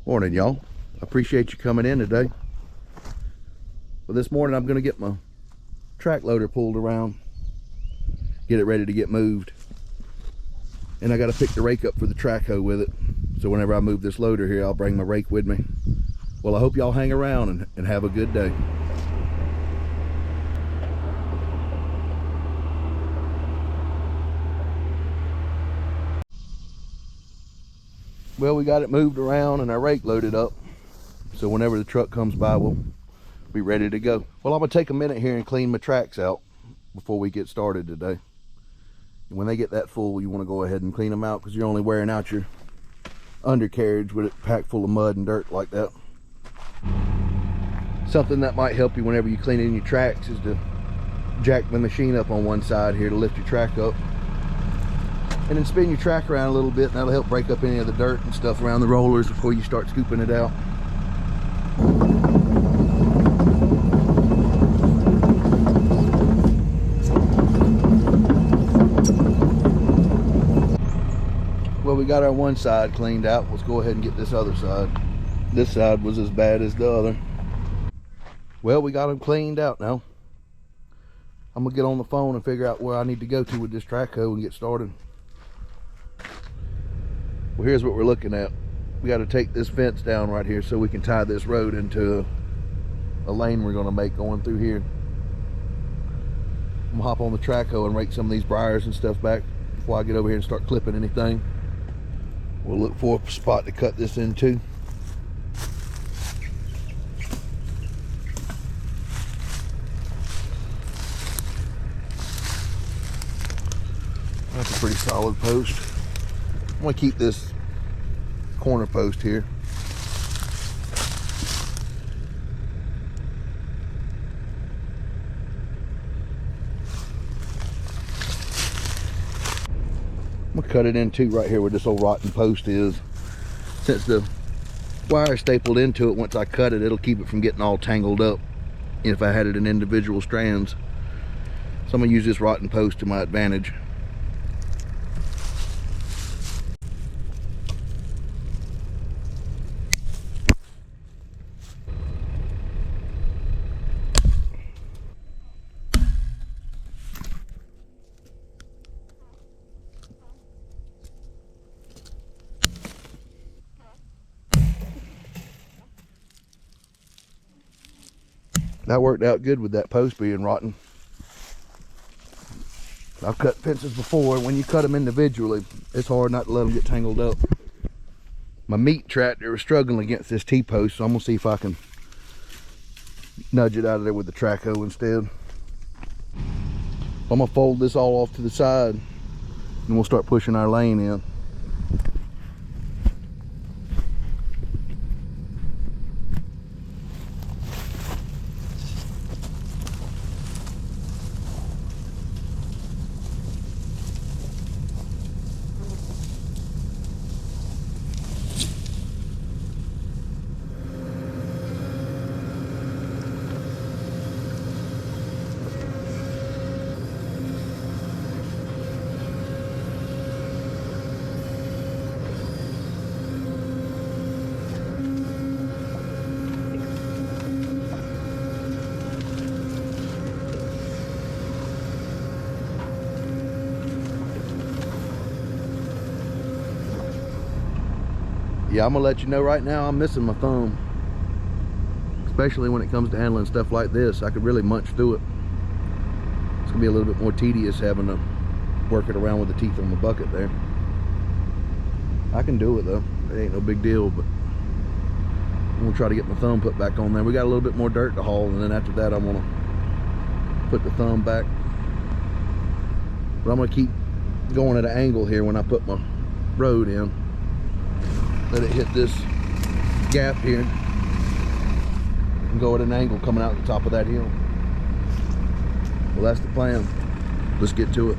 Morning, y'all. Appreciate you coming in today. Well, this morning I'm going to get my track loader pulled around, get it ready to get moved, and I got to pick the rake up for the track hoe with it. So whenever I move this loader here, I'll bring my rake with me. Well, I hope y'all hang around and have a good day. Well, we got it moved around and our rake loaded up, so whenever the truck comes by, we'll be ready to go. Well, I'm gonna take a minute here and clean my tracks out before we get started today. And when they get that full, you want to go ahead and clean them out, because you're only wearing out your undercarriage with it packed full of mud and dirt like that. Something that might help you whenever you clean in your tracks is to jack the machine up on one side here to lift your track up, and then spin your track around a little bit, and that'll help break up any of the dirt and stuff around the rollers before you start scooping it out. Well, we got our one side cleaned out. Let's go ahead and get this other side. This side was as bad as the other. Well, we got them cleaned out now. I'm gonna get on the phone and figure out where I need to go to with this track hoe and get started. Well, here's what we're looking at. We got to take this fence down right here so we can tie this road into a lane we're going to make going through here. I'm gonna hop on the track hoe and rake some of these briars and stuff back before I get over here and start clipping anything. We'll look for a spot to cut this into. That's a pretty solid post. I'm going to keep this corner post here. I'm going to cut it in two right here where this old rotten post is. Since the wire is stapled into it, once I cut it, it'll keep it from getting all tangled up if I had it in individual strands. So I'm going to use this rotten post to my advantage. That worked out good with that post being rotten. I've cut fences before, and when you cut them individually, it's hard not to let them get tangled up. My meat tractor was struggling against this T-post, so I'm gonna see if I can nudge it out of there with the track hoe instead. I'm gonna fold this all off to the side, and we'll start pushing our lane in. Yeah, I'm gonna let you know right now, I'm missing my thumb. Especially when it comes to handling stuff like this. I could really munch through it. It's gonna be a little bit more tedious having to work it around with the teeth on the bucket there. I can do it though. It ain't no big deal, but I'm gonna try to get my thumb put back on there. We got a little bit more dirt to haul, and then after that I'm gonna put the thumb back. But I'm gonna keep going at an angle here when I put my road in. Let it hit this gap here and go at an angle coming out the top of that hill. Well, that's the plan. Let's get to it.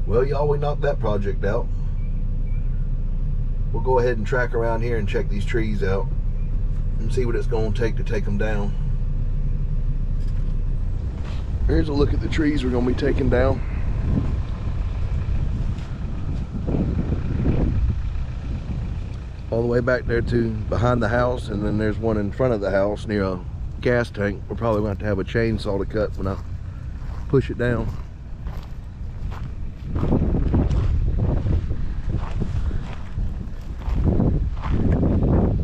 Well, y'all, we knocked that project out. We'll go ahead and track around here and check these trees out and see what it's going to take them down. Here's a look at the trees we're going to be taking down. All the way back there to behind the house, and then there's one in front of the house near a gas tank. We're probably going to have a chainsaw to cut when I push it down.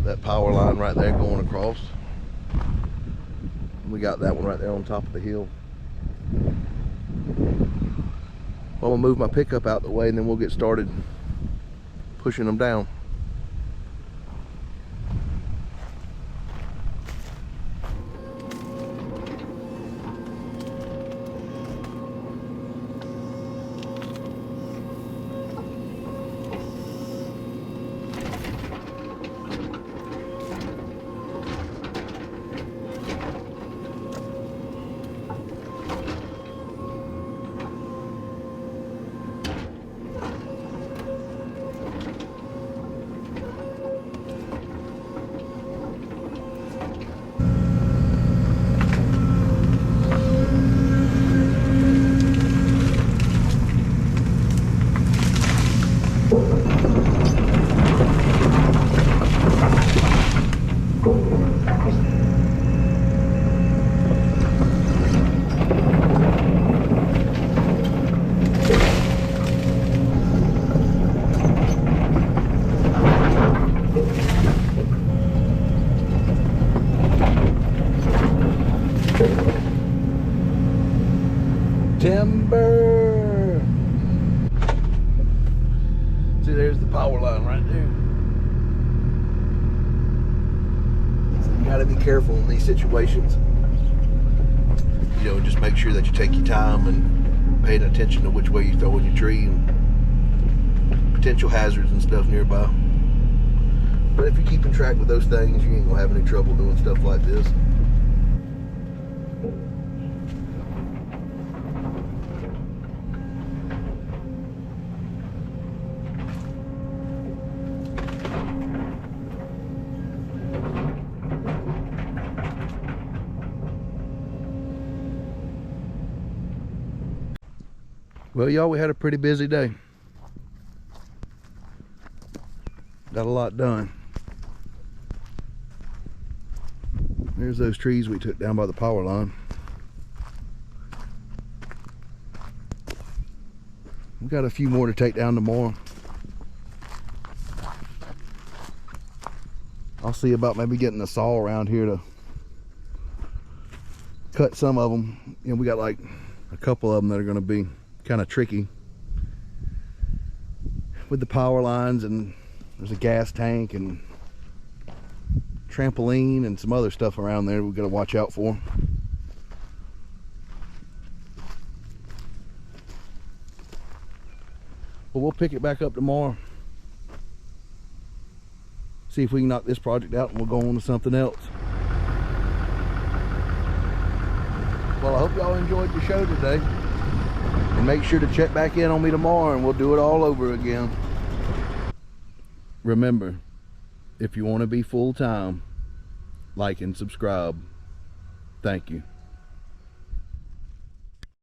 That power line right there going across. We got that one right there on top of the hill. Well, I'm gonna move my pickup out the way and then we'll get started pushing them down. Timber! See, there's the power line right there. So you gotta be careful in these situations. You know, just make sure that you take your time and paying attention to which way you're throwing your tree and potential hazards and stuff nearby. But if you're keeping track with those things, you ain't gonna have any trouble doing stuff like this. Well, y'all, we had a pretty busy day. Got a lot done. There's those trees we took down by the power line. We've got a few more to take down tomorrow. I'll see about maybe getting a saw around here to cut some of them. You know, we got like a couple of them that are going to be kind of tricky with the power lines, and there's a gas tank and trampoline and some other stuff around there we've got to watch out for. But we'll pick it back up tomorrow, see if we can knock this project out, and we'll go on to something else. Well, I hope y'all enjoyed the show today. And make sure to check back in on me tomorrow and we'll do it all over again. Remember, if you want to be full-time, like and subscribe. Thank you.